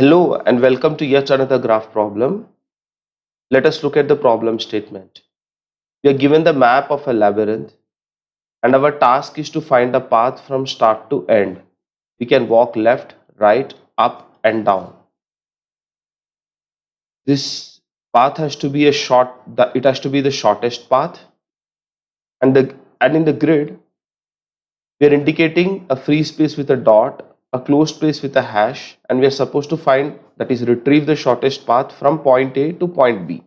Hello and welcome to yet another graph problem. Let us look at the problem statement. We are given the map of a labyrinth and our task is to find the path from start to end. We can walk left, right, up and down. This path has to be it has to be the shortest path, and in the grid we are indicating a free space with a dot, a closed space with a hash, and we are supposed to find, that is, retrieve the shortest path from point A to point B.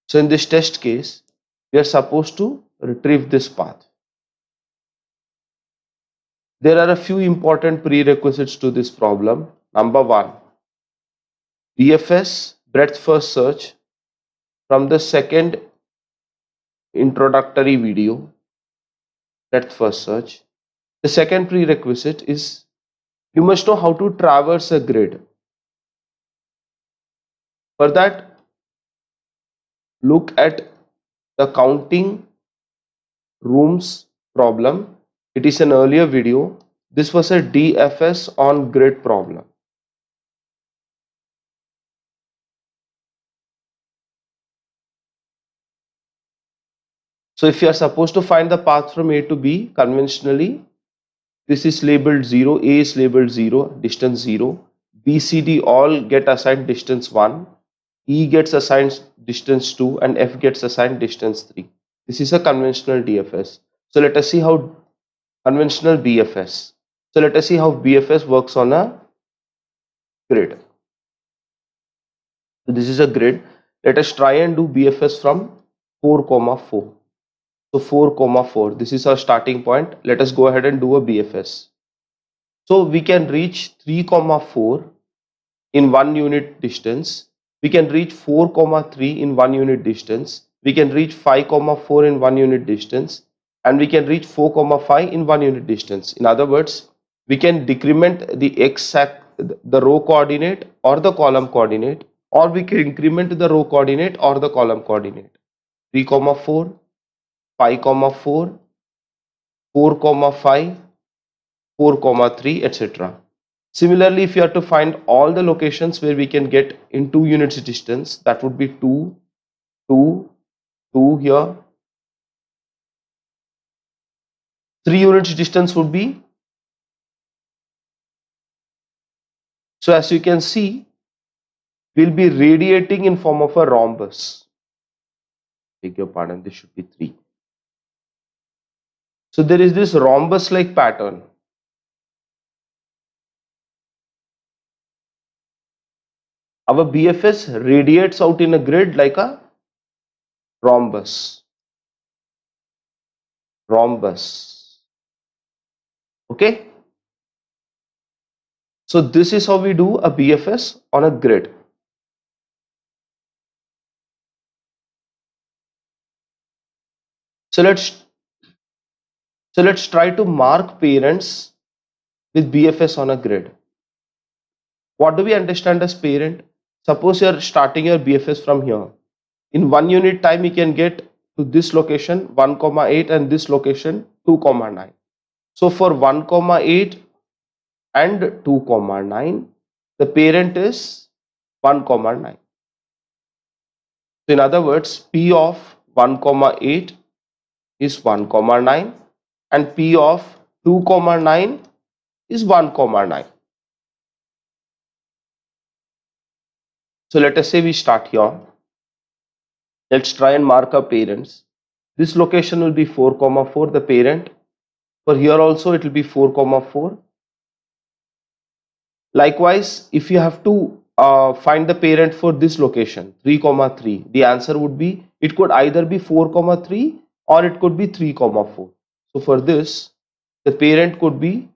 So in this test case, we are supposed to retrieve this path. There are a few important prerequisites to this problem. Number one, BFS, breadth first search, from the second introductory video, breadth first search. The second prerequisite is you must know how to traverse a grid. For that, look at the counting rooms problem. It is an earlier video. This was a DFS on grid problem. So if you are supposed to find the path from A to B conventionally, this is labeled 0, A is labeled 0, distance 0, B, C, D all get assigned distance 1, E gets assigned distance 2 and F gets assigned distance 3. This is a conventional DFS. So let us see how conventional BFS. So let us see how BFS works on a grid. So this is a grid. Let us try and do BFS from 4, 4. So 4, 4. This is our starting point. Let us go ahead and do a BFS. So we can reach 3, 4 in 1 unit distance. We can reach 4, 3 in 1 unit distance. We can reach 5, 4 in 1 unit distance. And we can reach 4, 5 in 1 unit distance. In other words, we can decrement the row coordinate or the column coordinate, or we can increment the row coordinate or the column coordinate. 3, 4, 5, 4, 4, 5, 4, 3, etc. Similarly, if you have to find all the locations where we can get in 2 units distance, that would be 2, 2, 2 here. 3 units distance would be. So as you can see, we'll be radiating in form of a rhombus. Beg your pardon, this should be 3. So there is this rhombus like pattern. Our BFS radiates out in a grid like a rhombus. Okay. So this is how we do a BFS on a grid. So let's try to mark parents with BFS on a grid. What do we understand as parent? Suppose you are starting your BFS from here. In 1 unit time, you can get to this location 1, 8 and this location 2, 9. So for 1, 8 and 2, 9, the parent is 1, 9. So in other words, P of 1, 8 is 1, 9 and P of 2, 9 is 1, 9. So let us say we start here. Let's try and mark our parents. This location will be 4, 4, the parent. For here also it will be 4, 4. Likewise, if you have to find the parent for this location 3, 3, the answer would be, it could either be 4, 3 or it could be 3, 4. So for this, the parent could be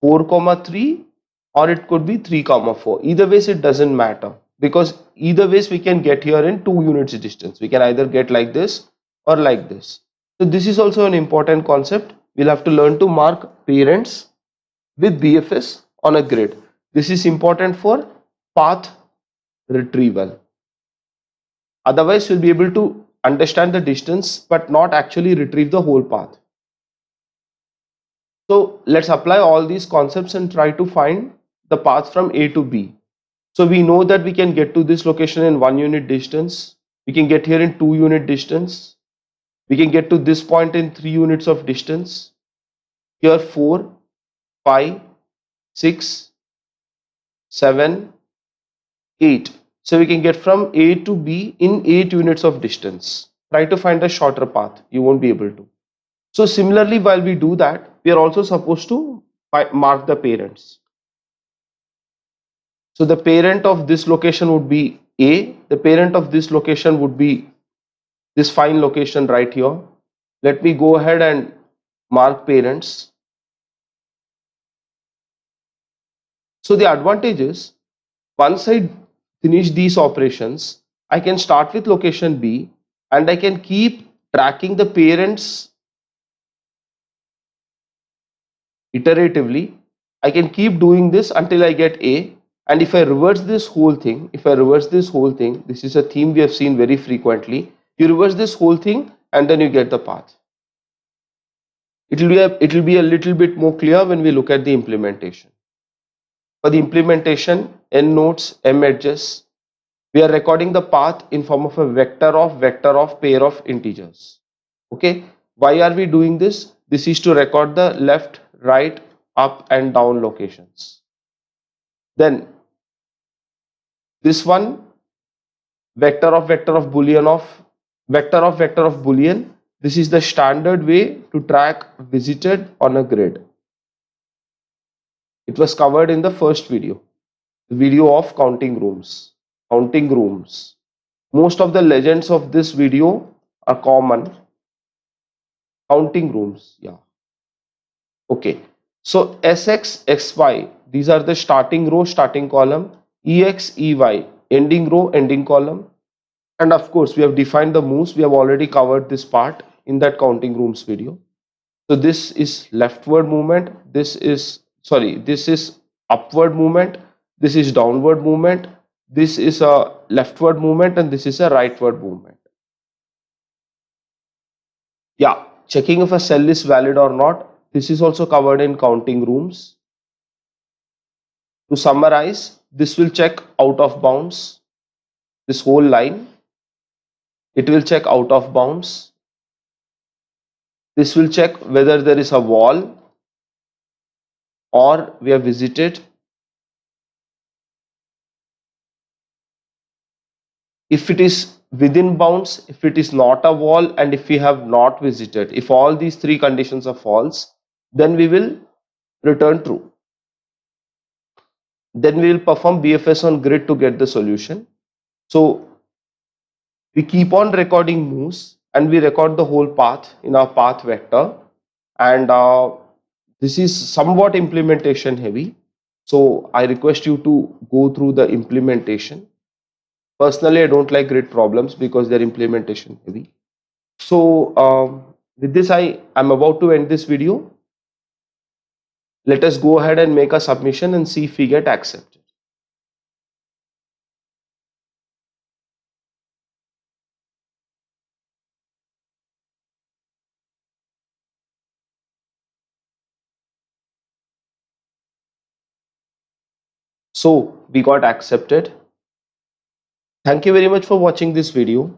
4, 3 or it could be 3, 4. Either ways it doesn't matter, because either ways we can get here in 2 units distance. We can either get like this or like this. So this is also an important concept. We'll have to learn to mark parents with BFS on a grid. This is important for path retrieval. Otherwise, you'll be able to understand the distance but not actually retrieve the whole path. So let's apply all these concepts and try to find the path from A to B. So we know that we can get to this location in 1 unit distance. We can get here in 2 unit distance. We can get to this point in 3 units of distance. Here 4, 5, 6, 7, 8. So we can get from A to B in 8 units of distance. Try to find a shorter path. You won't be able to. So similarly, while we do that, we are also supposed to mark the parents. So the parent of this location would be A. The parent of this location would be this fine location right here. Let me go ahead and mark parents. So the advantage is, once I finish these operations, I can start with location B and I can keep tracking the parents iteratively. I can keep doing this until I get A. And if I reverse this whole thing, this is a theme we have seen very frequently. You reverse this whole thing and then you get the path. It will be a little bit more clear when we look at the implementation. For the implementation, n nodes, m edges, we are recording the path in form of a vector of pair of integers. Okay, why are we doing this? This is to record the left, right, up and down locations. Then this one, vector of boolean, this is the standard way to track visited on a grid. It was covered in the first video, the video of counting rooms. Most of the legends of this video are common. Counting rooms, yeah. Okay, so Sx, Xy, these are the starting row, starting column, Ex, Ey, ending row, ending column. And of course, we have defined the moves. We have already covered this part in that counting rooms video. So this is leftward movement. This is upward movement. This is downward movement. This is a leftward movement and this is a rightward movement. Yeah, checking if a cell is valid or not. This is also covered in counting rooms. To summarize, this will check out of bounds. This whole line, it will check out of bounds. This will check whether there is a wall or we have visited. If it is within bounds, if it is not a wall, and if we have not visited, if all these three conditions are false, then we will return true. Then we will perform BFS on grid to get the solution. So we keep on recording moves and we record the whole path in our path vector, and this is somewhat implementation heavy, so I request you to go through the implementation. Personally, I don't like grid problems because they're implementation heavy. So with this, I am about to end this video. Let us go ahead and make a submission and see if we get accepted. So we got accepted. Thank you very much for watching this video.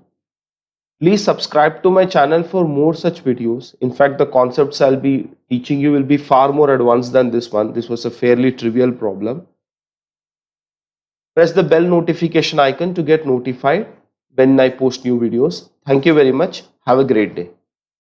Please subscribe to my channel for more such videos. In fact, the concepts I'll be teaching you will be far more advanced than this one. This was a fairly trivial problem. Press the bell notification icon to get notified when I post new videos. Thank you very much. Have a great day.